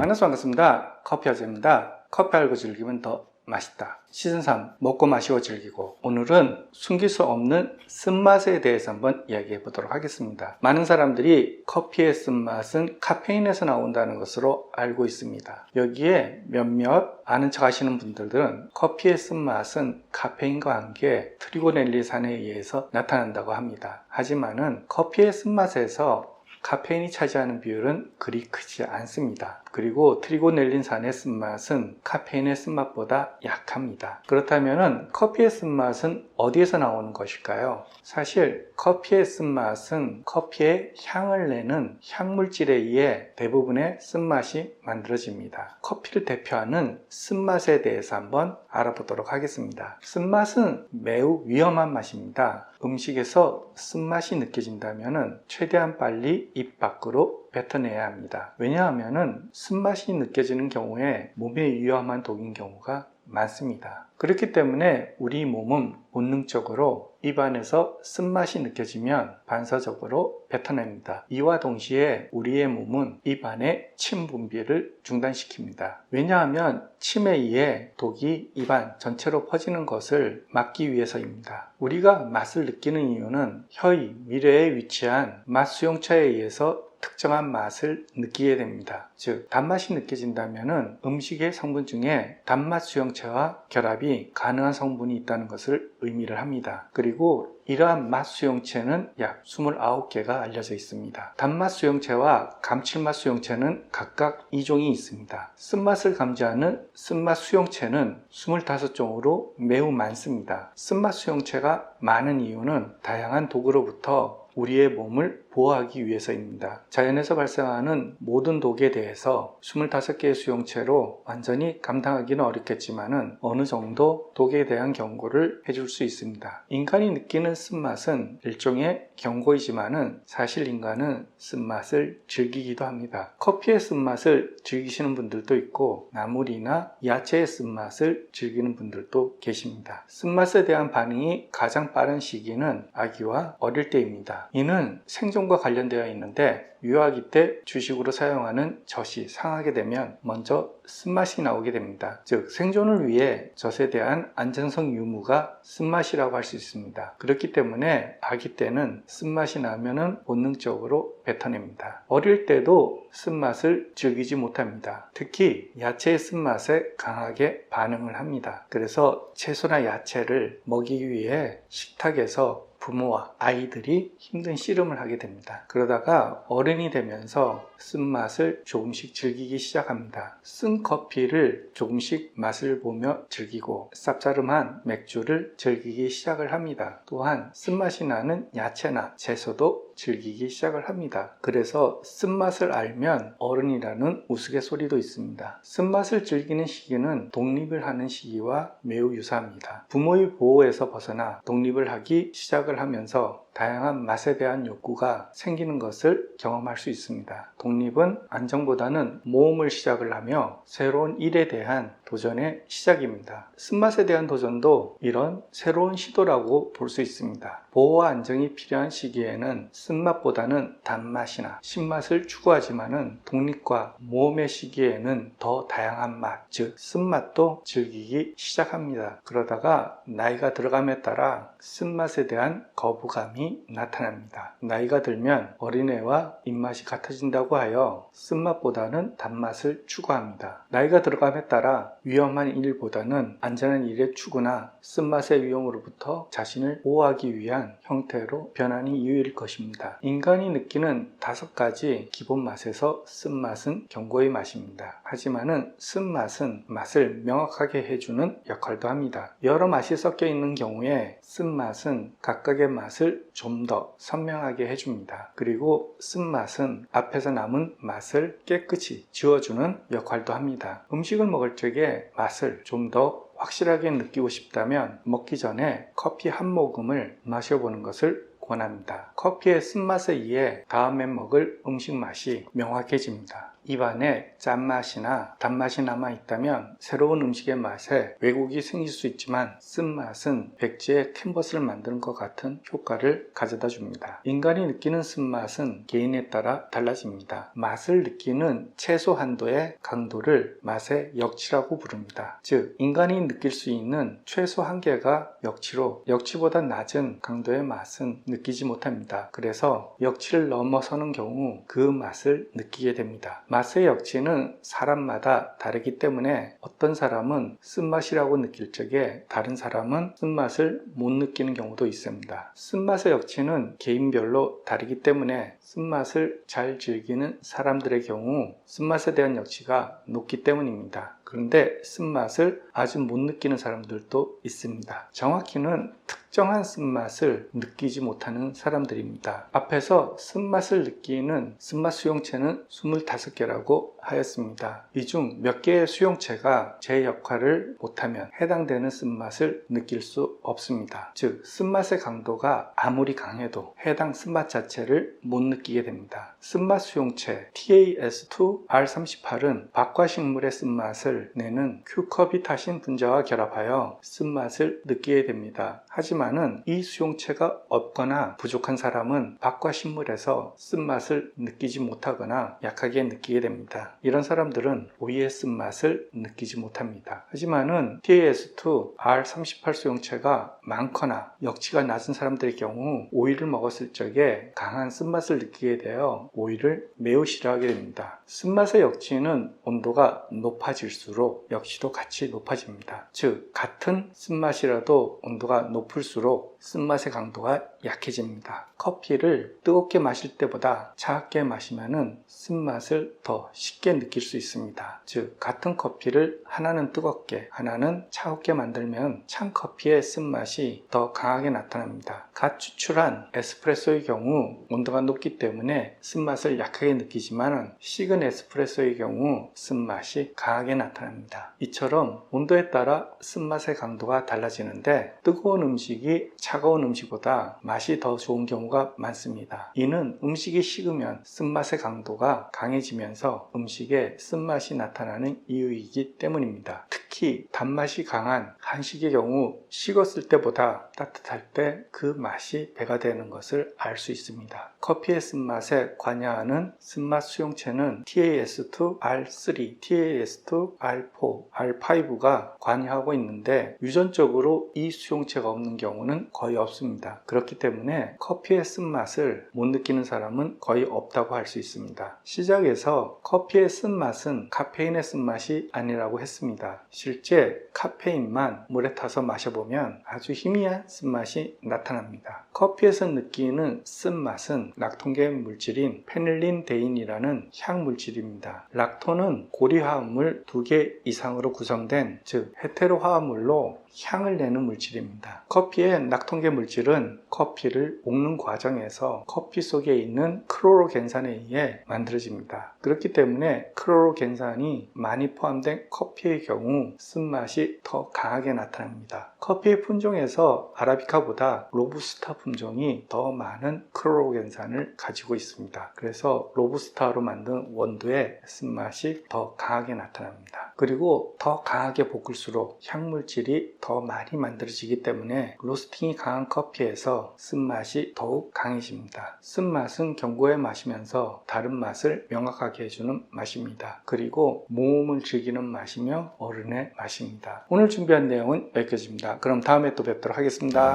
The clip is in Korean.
만나서 반갑습니다. 커피 아재입니다. 커피 알고 즐기면 더 맛있다. 시즌 3 먹고 마시고 즐기고, 오늘은 숨길 수 없는 쓴맛에 대해서 한번 이야기해 보도록 하겠습니다. 많은 사람들이 커피의 쓴맛은 카페인에서 나온다는 것으로 알고 있습니다. 여기에 몇몇 아는 척 하시는 분들은 커피의 쓴맛은 카페인과 함께 트리고넬리산에 의해서 나타난다고 합니다. 하지만은 커피의 쓴맛에서 카페인이 차지하는 비율은 그리 크지 않습니다. 그리고 트리고넬린산의 쓴맛은 카페인의 쓴맛보다 약합니다. 그렇다면 커피의 쓴맛은 어디에서 나오는 것일까요? 사실 커피의 쓴맛은 커피의 향을 내는 향물질에 의해 대부분의 쓴맛이 만들어집니다. 커피를 대표하는 쓴맛에 대해서 한번 알아보도록 하겠습니다. 쓴맛은 매우 위험한 맛입니다. 음식에서 쓴맛이 느껴진다면 최대한 빨리 입 밖으로 뱉어내야 합니다. 왜냐하면 쓴맛이 느껴지는 경우에 몸에 위험한 독인 경우가 많습니다. 그렇기 때문에 우리 몸은 본능적으로 입안에서 쓴맛이 느껴지면 반사적으로 뱉어냅니다. 이와 동시에 우리의 몸은 입안의 침 분비를 중단시킵니다. 왜냐하면 침에 의해 독이 입안 전체로 퍼지는 것을 막기 위해서입니다. 우리가 맛을 느끼는 이유는 혀의 미래에 위치한 맛 수용체에 의해서 특정한 맛을 느끼게 됩니다. 즉, 단맛이 느껴진다면 음식의 성분 중에 단맛 수용체와 결합이 가능한 성분이 있다는 것을 의미를 합니다. 그리고 이러한 맛 수용체는 약 29개가 알려져 있습니다. 단맛 수용체와 감칠맛 수용체는 각각 2종이 있습니다. 쓴맛을 감지하는 쓴맛 수용체는 25종으로 매우 많습니다. 쓴맛 수용체가 많은 이유는 다양한 독으로부터 우리의 몸을 보호하기 위해서입니다. 자연에서 발생하는 모든 독에 대해서 25개의 수용체로 완전히 감당하기는 어렵겠지만 어느 정도 독에 대한 경고를 해줄 수 있습니다. 인간이 느끼는 쓴맛은 일종의 경고이지만 사실 인간은 쓴맛을 즐기기도 합니다. 커피의 쓴맛을 즐기시는 분들도 있고 나물이나 야채의 쓴맛을 즐기는 분들도 계십니다. 쓴맛에 대한 반응이 가장 빠른 시기는 아기와 어릴 때입니다. 이는 생존과 관련되어 있는데 유아기 때 주식으로 사용하는 젖이 상하게 되면 먼저 쓴맛이 나오게 됩니다. 즉, 생존을 위해 젖에 대한 안전성 유무가 쓴맛이라고 할 수 있습니다. 그렇기 때문에 아기 때는 쓴맛이 나면은 본능적으로 뱉어냅니다. 어릴 때도 쓴맛을 즐기지 못합니다. 특히 야채의 쓴맛에 강하게 반응을 합니다. 그래서 채소나 야채를 먹이기 위해 식탁에서 부모와 아이들이 힘든 씨름을 하게 됩니다. 그러다가 어른이 되면서 쓴맛을 조금씩 즐기기 시작합니다. 쓴 커피를 조금씩 맛을 보며 즐기고 쌉싸름한 맥주를 즐기기 시작을 합니다. 또한 쓴맛이 나는 야채나 채소도 즐기기 시작을 합니다. 그래서 쓴맛을 알면 어른이라는 우스갯소리도 있습니다. 쓴맛을 즐기는 시기는 독립을 하는 시기와 매우 유사합니다. 부모의 보호에서 벗어나 독립을 하기 시작을 하면서 다양한 맛에 대한 욕구가 생기는 것을 경험할 수 있습니다. 독립은 안정보다는 모험을 시작을 하며 새로운 일에 대한 도전의 시작입니다. 쓴맛에 대한 도전도 이런 새로운 시도라고 볼 수 있습니다. 보호와 안정이 필요한 시기에는 쓴맛보다는 단맛이나 신맛을 추구하지만은 독립과 모험의 시기에는 더 다양한 맛, 즉 쓴맛도 즐기기 시작합니다. 그러다가 나이가 들어감에 따라 쓴맛에 대한 거부감이 나타납니다. 나이가 들면 어린애와 입맛이 같아진다고 하여 쓴맛보다는 단맛을 추구합니다. 나이가 들어감에 따라 위험한 일보다는 안전한 일의 추구나 쓴맛의 위험으로부터 자신을 보호하기 위한 형태로 변하는 이유일 것입니다. 인간이 느끼는 5가지 기본 맛에서 쓴맛은 경고의 맛입니다. 하지만은 쓴맛은 맛을 명확하게 해주는 역할도 합니다. 여러 맛이 섞여 있는 경우에 쓴맛은 각각의 맛을 좀 더 선명하게 해줍니다. 그리고 쓴맛은 앞에서 남은 맛을 깨끗이 지워주는 역할도 합니다. 음식을 먹을 적에 맛을 좀 더 확실하게 느끼고 싶다면 먹기 전에 커피 한 모금을 마셔보는 것을 권합니다. 커피의 쓴맛에 의해 다음에 먹을 음식 맛이 명확해집니다. 입안에 짠맛이나 단맛이 남아있다면 새로운 음식의 맛에 왜곡이 생길 수 있지만 쓴맛은 백지에 캔버스를 만드는 것 같은 효과를 가져다 줍니다. 인간이 느끼는 쓴맛은 개인에 따라 달라집니다. 맛을 느끼는 최소 한도의 강도를 맛의 역치라고 부릅니다. 즉, 인간이 느낄 수 있는 최소 한계가 역치로 역치보다 낮은 강도의 맛은 느끼지 못합니다. 그래서 역치를 넘어서는 경우 그 맛을 느끼게 됩니다. 맛의 역치는 사람마다 다르기 때문에 어떤 사람은 쓴맛이라고 느낄 적에 다른 사람은 쓴맛을 못 느끼는 경우도 있습니다. 쓴맛의 역치는 개인별로 다르기 때문에 쓴맛을 잘 즐기는 사람들의 경우 쓴맛에 대한 역치가 높기 때문입니다. 그런데 쓴맛을 아주 못 느끼는 사람들도 있습니다. 정확히는 특정한 쓴맛을 느끼지 못하는 사람들입니다. 앞에서 쓴맛을 느끼는 쓴맛 수용체는 25개라고 하였습니다. 이 중 몇 개의 수용체가 제 역할을 못하면 해당되는 쓴맛을 느낄 수 없습니다. 즉, 쓴맛의 강도가 아무리 강해도 해당 쓴맛 자체를 못 느끼게 됩니다. 쓴맛 수용체 TAS2R38은 밥과 식물의 쓴맛을 내는 큐커비타신 분자와 결합하여 쓴맛을 느끼게 됩니다. 하지만은 이 수용체가 없거나 부족한 사람은 밥과 식물에서 쓴맛을 느끼지 못하거나 약하게 느끼게 됩니다. 이런 사람들은 오이의 쓴맛을 느끼지 못합니다. 하지만은 TAS2R38 수용체가 많거나 역치가 낮은 사람들의 경우 오이를 먹었을 적에 강한 쓴맛을 느끼게 되어 오이를 매우 싫어하게 됩니다. 쓴맛의 역치는 온도가 높아질수록 역치도 같이 높아집니다. 즉, 같은 쓴맛이라도 온도가 높을수록 쓴맛의 강도가 약해집니다. 커피를 뜨겁게 마실 때보다 차갑게 마시면 쓴맛을 더 쉽게 느낄 수 있습니다. 즉, 같은 커피를 하나는 뜨겁게 하나는 차갑게 만들면 찬 커피의 쓴맛이 더 강하게 나타납니다. 갓 추출한 에스프레소의 경우 온도가 높기 때문에 쓴맛을 약하게 느끼지만 식은 에스프레소의 경우 쓴맛이 강하게 나타납니다. 이처럼 온도에 따라 쓴맛의 강도가 달라지는데 뜨거운 음식이 차가운 음식보다 맛이 더 좋은 경우가 많습니다. 이는 음식이 식으면 쓴맛의 강도가 강해지면서 음식에 쓴맛이 나타나는 이유이기 때문입니다. 특히 단맛이 강한 한식의 경우 식었을 때보다 따뜻할 때 그 맛이 배가 되는 것을 알 수 있습니다. 커피의 쓴맛에 관여하는 쓴맛 수용체는 TAS2R3, TAS2R4, R5가 관여하고 있는데 유전적으로 이 수용체가 없는 경우는 거의 없습니다. 그렇기 때문에 커피의 쓴맛을 못 느끼는 사람은 거의 없다고 할 수 있습니다. 시작에서 커피의 쓴맛은 카페인의 쓴맛이 아니라고 했습니다. 실제 카페인만 물에 타서 마셔보면 아주 희미한 쓴맛이 나타납니다. 커피에서 느끼는 쓴맛은 락톤계 물질인 페닐린데인이라는 향물질입니다. 락톤은 고리화합물 2개 이상으로 구성된, 즉 헤테로 화합물로 향을 내는 물질입니다. 커피의 락톤계 물질은 커피를 볶는 과정에서 커피 속에 있는 크로로겐산에 의해 만들어집니다. 그렇기 때문에 크로로겐산이 많이 포함된 커피의 경우 쓴맛이 더 강하게 나타납니다. 커피의 품종에서 아라비카보다 로부스타 품종이 더 많은 크로로겐산을 가지고 있습니다. 그래서 로부스타로 만든 원두의 쓴맛이 더 강하게 나타납니다. 그리고 더 강하게 볶을수록 향물질이 더 많이 만들어지기 때문에 로스팅이 강한 커피에서 쓴맛이 더욱 강해집니다. 쓴맛은 견고해 마시면서 다른 맛을 명확하게 해주는 맛입니다. 그리고 모험을 즐기는 맛이며 어른의 맛입니다. 오늘 준비한 내용은 여기까지입니다. 그럼 다음에 또 뵙도록 하겠습니다.